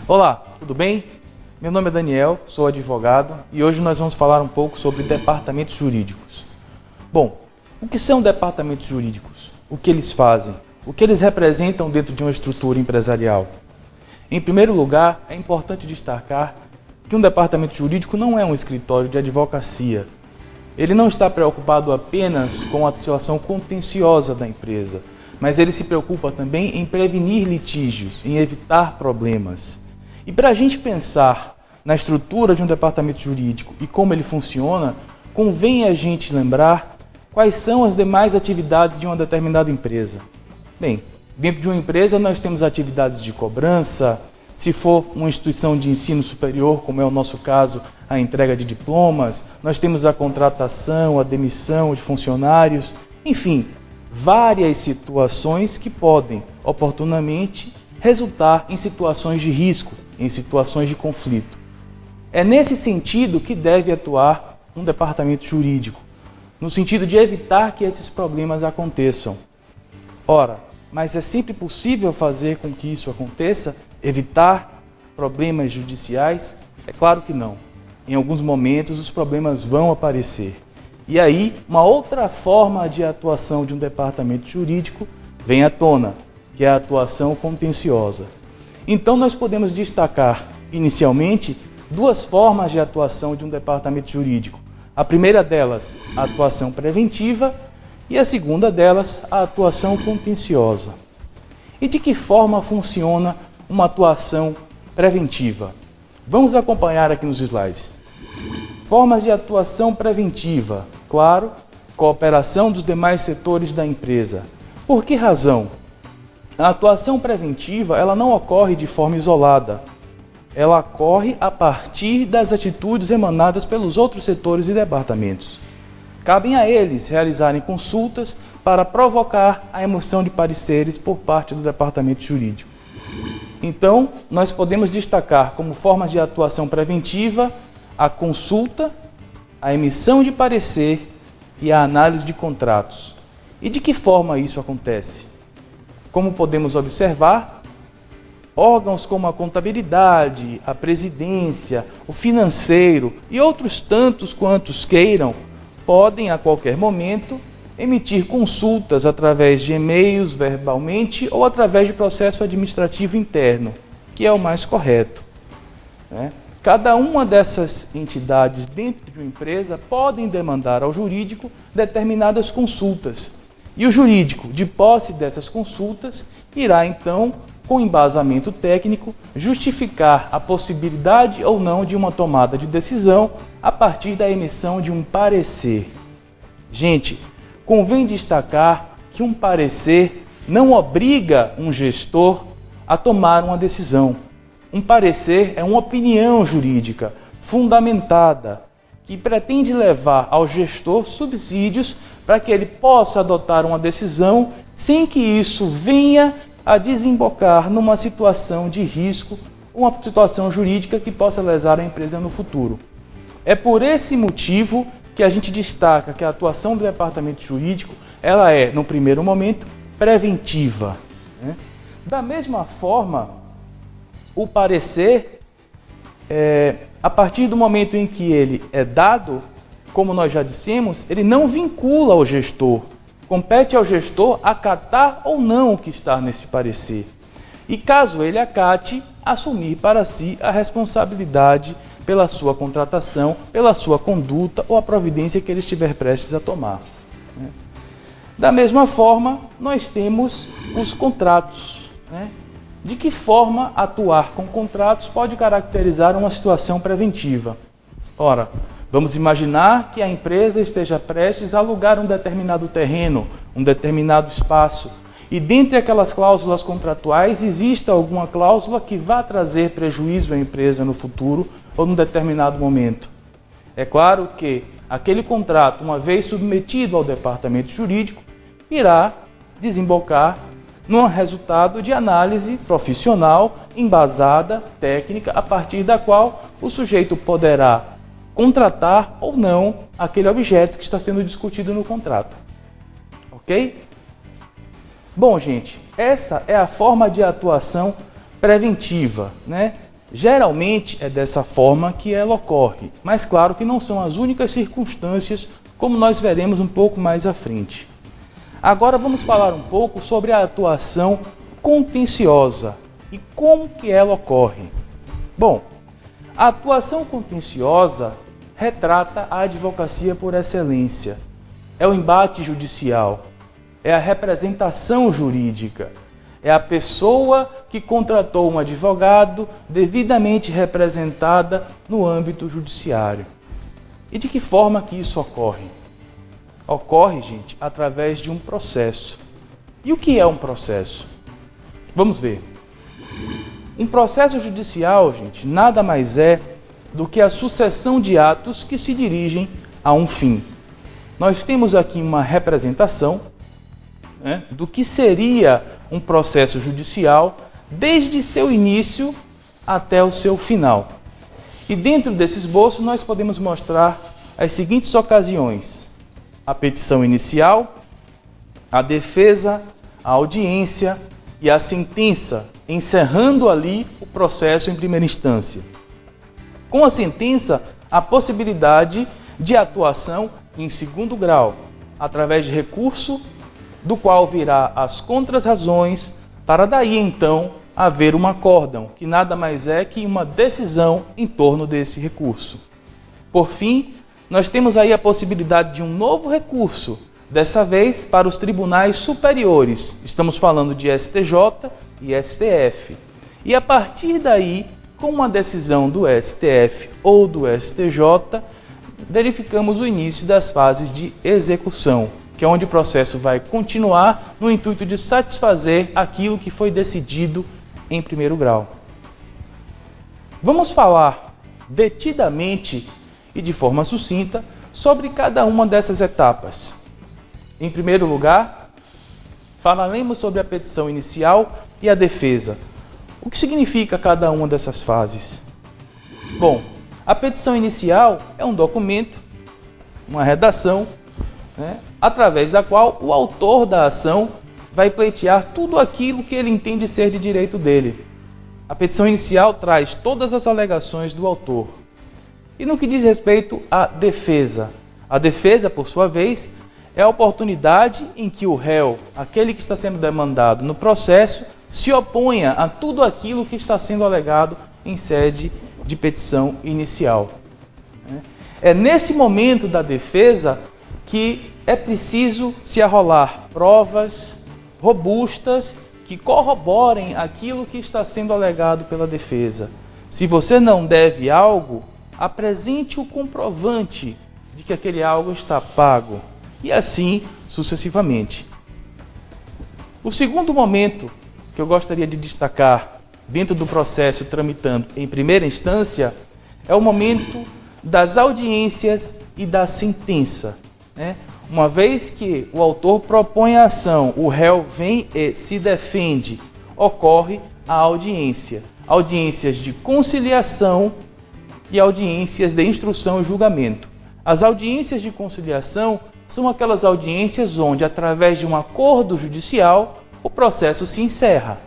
Olá, tudo bem? Meu nome é Daniel, sou advogado e hoje nós vamos falar um pouco sobre departamentos jurídicos. Bom, o que são departamentos jurídicos? O que eles fazem? O que eles representam dentro de uma estrutura empresarial? Em primeiro lugar, é importante destacar que um departamento jurídico não é um escritório de advocacia. Ele não está preocupado apenas com a situação contenciosa da empresa, mas ele se preocupa também em prevenir litígios, em evitar problemas. E para a gente pensar na estrutura de um departamento jurídico e como ele funciona, convém a gente lembrar quais são as demais atividades de uma determinada empresa. Bem, dentro de uma empresa nós temos atividades de cobrança, se for uma instituição de ensino superior, como é o nosso caso, a entrega de diplomas, nós temos a contratação, a demissão de funcionários, enfim, várias situações que podem, oportunamente, resultar em situações de risco, em situações de conflito. É nesse sentido que deve atuar um departamento jurídico, no sentido de evitar que esses problemas aconteçam. Ora, mas é sempre possível fazer com que isso aconteça? Evitar problemas judiciais? É claro que não. Em alguns momentos os problemas vão aparecer. E aí, uma outra forma de atuação de um departamento jurídico vem à tona, que é a atuação contenciosa. Então nós podemos destacar, inicialmente, duas formas de atuação de um departamento jurídico. A primeira delas, a atuação preventiva, e a segunda delas, a atuação contenciosa. E de que forma funciona uma atuação preventiva? Vamos acompanhar aqui nos slides. Formas de atuação preventiva. Claro, cooperação dos demais setores da empresa. Por que razão? A atuação preventiva, ela não ocorre de forma isolada. Ela ocorre a partir das atitudes emanadas pelos outros setores e departamentos. Cabem a eles realizarem consultas para provocar a emissão de pareceres por parte do departamento jurídico. Então, nós podemos destacar como formas de atuação preventiva a consulta, a emissão de parecer e a análise de contratos. E de que forma isso acontece? Como podemos observar, órgãos como a contabilidade, a presidência, o financeiro e outros tantos quantos queiram, podem a qualquer momento emitir consultas através de e-mails, verbalmente ou através de processo administrativo interno, que é o mais correto, né? Cada uma dessas entidades dentro de uma empresa podem demandar ao jurídico determinadas consultas. E o jurídico, de posse dessas consultas, irá então, com embasamento técnico, justificar a possibilidade ou não de uma tomada de decisão a partir da emissão de um parecer. Gente, convém destacar que um parecer não obriga um gestor a tomar uma decisão. Um parecer é uma opinião jurídica fundamentada que pretende levar ao gestor subsídios para que ele possa adotar uma decisão sem que isso venha a desembocar numa situação de risco, uma situação jurídica que possa lesar a empresa no futuro. É por esse motivo que a gente destaca que a atuação do departamento jurídico, ela é, no primeiro momento, preventiva, né? Da mesma forma, o parecer, a partir do momento em que ele é dado, como nós já dissemos, ele não vincula o gestor. Compete ao gestor acatar ou não o que está nesse parecer. E caso ele acate, assumir para si a responsabilidade pela sua contratação, pela sua conduta ou a providência que ele estiver prestes a tomar, né? Da mesma forma, nós temos os contratos, né? De que forma atuar com contratos pode caracterizar uma situação preventiva? Ora, vamos imaginar que a empresa esteja prestes a alugar um determinado terreno, um determinado espaço, e dentre aquelas cláusulas contratuais exista alguma cláusula que vá trazer prejuízo à empresa no futuro ou num determinado momento. É claro que aquele contrato, uma vez submetido ao departamento jurídico, irá desembocar num resultado de análise profissional, embasada, técnica, a partir da qual o sujeito poderá contratar ou não aquele objeto que está sendo discutido no contrato. Ok? Bom, gente, essa é a forma de atuação preventiva, né? Geralmente é dessa forma que ela ocorre, mas claro que não são as únicas circunstâncias, como nós veremos um pouco mais à frente. Agora vamos falar um pouco sobre a atuação contenciosa e como que ela ocorre. Bom, a atuação contenciosa retrata a advocacia por excelência. É o embate judicial, é a representação jurídica, é a pessoa que contratou um advogado devidamente representada no âmbito judiciário. E de que forma que isso ocorre? Ocorre, gente, através de um processo. E o que é um processo? Vamos ver. Um processo judicial, gente, nada mais é do que a sucessão de atos que se dirigem a um fim. Nós temos aqui uma representação, né, do que seria um processo judicial desde seu início até o seu final. E dentro desse esboço nós podemos mostrar as seguintes ocasiões: a petição inicial, a defesa, a audiência e a sentença, encerrando ali o processo em primeira instância. Com a sentença, a possibilidade de atuação em segundo grau, através de recurso, do qual virá as contrarrazões, para daí então haver um acórdão, que nada mais é que uma decisão em torno desse recurso. Por fim, nós temos aí a possibilidade de um novo recurso, dessa vez para os tribunais superiores. Estamos falando de STJ e STF. E a partir daí, com uma decisão do STF ou do STJ, verificamos o início das fases de execução, que é onde o processo vai continuar no intuito de satisfazer aquilo que foi decidido em primeiro grau. Vamos falar detidamente e de forma sucinta sobre cada uma dessas etapas. Em primeiro lugar, falaremos sobre a petição inicial e a defesa. O que significa cada uma dessas fases? Bom, a petição inicial é um documento, uma redação, através da qual o autor da ação vai pleitear tudo aquilo que ele entende ser de direito dele. A petição inicial traz todas as alegações do autor. E no que diz respeito à defesa, a defesa, por sua vez, é a oportunidade em que o réu, aquele que está sendo demandado no processo, se oponha a tudo aquilo que está sendo alegado em sede de petição inicial. É nesse momento da defesa que é preciso se arrolar provas robustas que corroborem aquilo que está sendo alegado pela defesa. Se você não deve algo, apresente o comprovante de que aquele algo está pago, e assim sucessivamente. O segundo momento que eu gostaria de destacar dentro do processo tramitando em primeira instância é o momento das audiências e da sentença. Uma vez que o autor propõe a ação, o réu vem e se defende, ocorre a audiência. Audiências de conciliação e audiências de instrução e julgamento. As audiências de conciliação são aquelas audiências onde, através de um acordo judicial, o processo se encerra.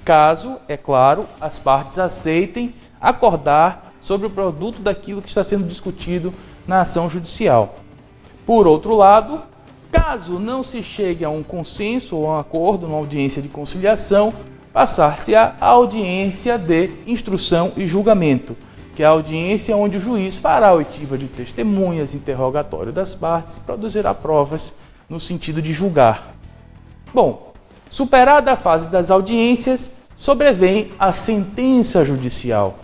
Caso, é claro, as partes aceitem acordar sobre o produto daquilo que está sendo discutido na ação judicial. Por outro lado, caso não se chegue a um consenso ou a um acordo numa audiência de conciliação, passar-se à audiência de instrução e julgamento, que é a audiência onde o juiz fará a oitiva de testemunhas, interrogatório das partes e produzirá provas no sentido de julgar. Bom, superada a fase das audiências, sobrevém a sentença judicial.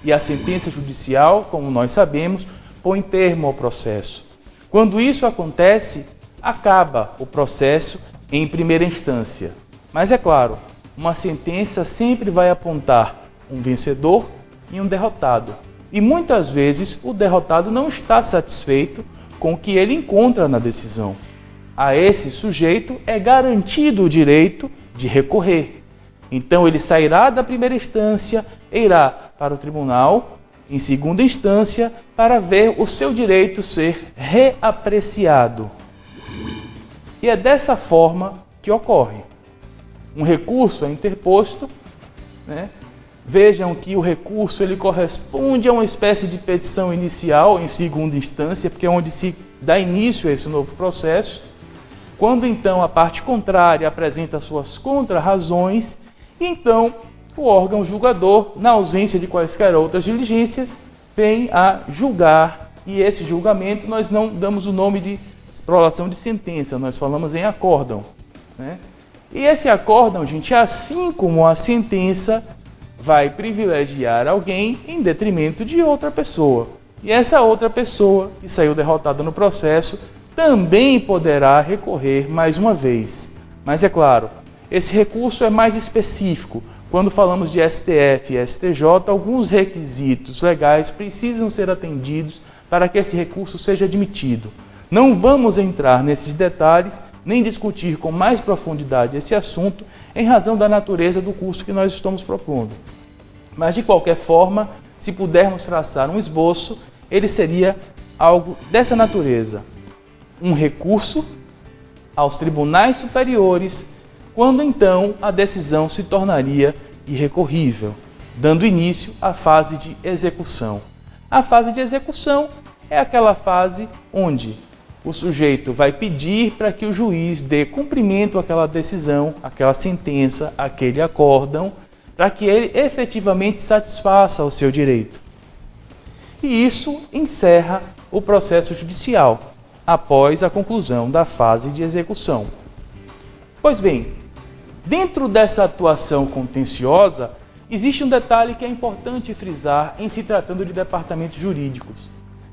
E a sentença judicial, como nós sabemos, põe termo ao processo. Quando isso acontece, acaba o processo em primeira instância. Mas é claro, uma sentença sempre vai apontar um vencedor e um derrotado. E muitas vezes o derrotado não está satisfeito com o que ele encontra na decisão. A esse sujeito é garantido o direito de recorrer. Então ele sairá da primeira instância e irá para o tribunal, em segunda instância, para ver o seu direito ser reapreciado. E é dessa forma que ocorre. Um recurso é interposto, Vejam que o recurso ele corresponde a uma espécie de petição inicial em segunda instância, porque é onde se dá início a esse novo processo. Quando então a parte contrária apresenta suas contrarrazões, então o órgão julgador, na ausência de quaisquer outras diligências, vem a julgar, e esse julgamento nós não damos o nome de prolação de sentença, nós falamos em acórdão, né? E esse acórdão, gente, assim como a sentença, vai privilegiar alguém em detrimento de outra pessoa. E essa outra pessoa que saiu derrotada no processo também poderá recorrer mais uma vez. Mas é claro, esse recurso é mais específico. Quando falamos de STF e STJ, alguns requisitos legais precisam ser atendidos para que esse recurso seja admitido. Não vamos entrar nesses detalhes, nem discutir com mais profundidade esse assunto, em razão da natureza do curso que nós estamos propondo. Mas, de qualquer forma, se pudermos traçar um esboço, ele seria algo dessa natureza. Um recurso aos tribunais superiores, quando então a decisão se tornaria irrecorrível, dando início à fase de execução. A fase de execução é aquela fase onde o sujeito vai pedir para que o juiz dê cumprimento àquela decisão, àquela sentença, àquele acórdão, para que ele efetivamente satisfaça o seu direito. E isso encerra o processo judicial, após a conclusão da fase de execução. Pois bem, dentro dessa atuação contenciosa, existe um detalhe que é importante frisar em se tratando de departamentos jurídicos.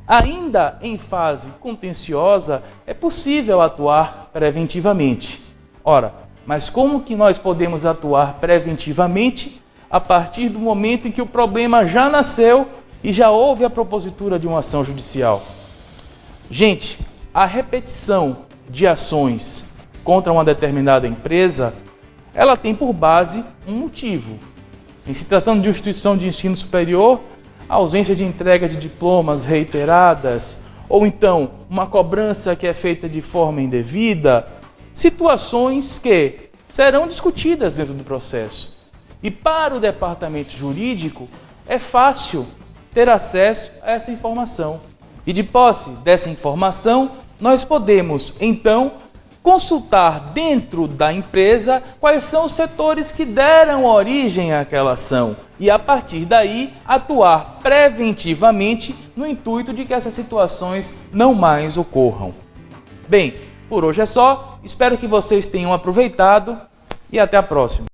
Ainda em fase contenciosa, é possível atuar preventivamente. Ora, mas como que nós podemos atuar preventivamente a partir do momento em que o problema já nasceu e já houve a propositura de uma ação judicial? Gente, a repetição de ações contra uma determinada empresa, ela tem por base um motivo. Em se tratando de instituição de ensino superior, a ausência de entrega de diplomas reiteradas, ou então uma cobrança que é feita de forma indevida, situações que serão discutidas dentro do processo. E para o departamento jurídico, é fácil ter acesso a essa informação. E de posse dessa informação, nós podemos, então, consultar dentro da empresa quais são os setores que deram origem àquela ação e, a partir daí, atuar preventivamente no intuito de que essas situações não mais ocorram. Bem, por hoje é só. Espero que vocês tenham aproveitado e até a próxima.